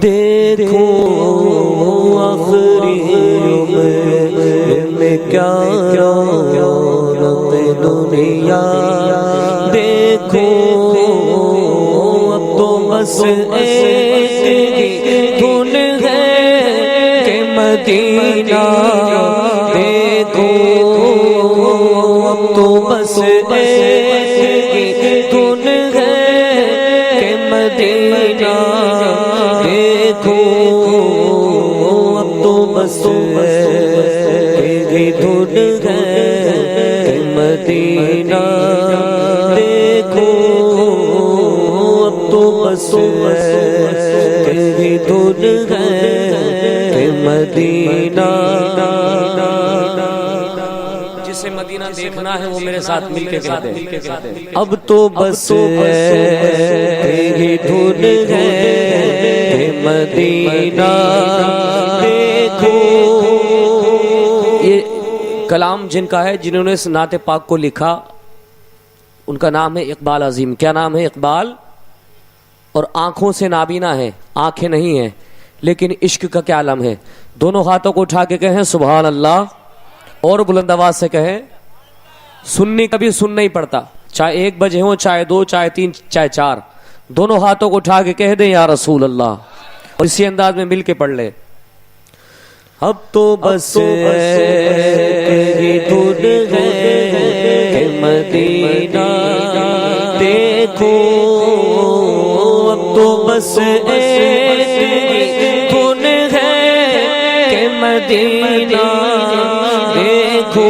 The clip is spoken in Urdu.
دیکھو آخری عمر میں کیا رونق دنیا، دیکھو اب تو بس ایک دھن ہے کہ مدینہ، دیکھو اب تو بس ایک دھن ہے کہ مدینہ، دیکھو اب تو بس ایک دھن ہے مدینہ، دیکھو اب تو بس ایک دھن ہے مدینہ۔ جسے مدینہ دیکھنا ہے وہ میرے ساتھ مل کے کہتے ہیں، اب تو بس ایک دھن ہے مدینہ، دیکھو۔ یہ کلام جن کا ہے، جنہوں نے اس نعت پاک کو لکھا، ان کا نام ہے اقبال عظیم۔ کیا نام ہے؟ اقبال۔ اور آنکھوں سے نابینا ہے، آنکھیں نہیں ہیں، لیکن عشق کا کیا عالم ہے۔ دونوں ہاتھوں کو اٹھا کے کہیں سبحان اللہ، اور بلند آواز سے کہیں۔ سننی کبھی سن نہیں پڑتا، چاہے 1 بجے ہوں، چاہے 2، چاہے 3، چاہے 4، دونوں ہاتھوں کو اٹھا کے کہہ دیں یا رسول اللہ، اور اسی انداز میں مل کے پڑھ لے۔ اب تو بس ایک دھن ہے مدینہ، دیکھو اب تو بس ایک دھن ہے مدینہ، دیکھو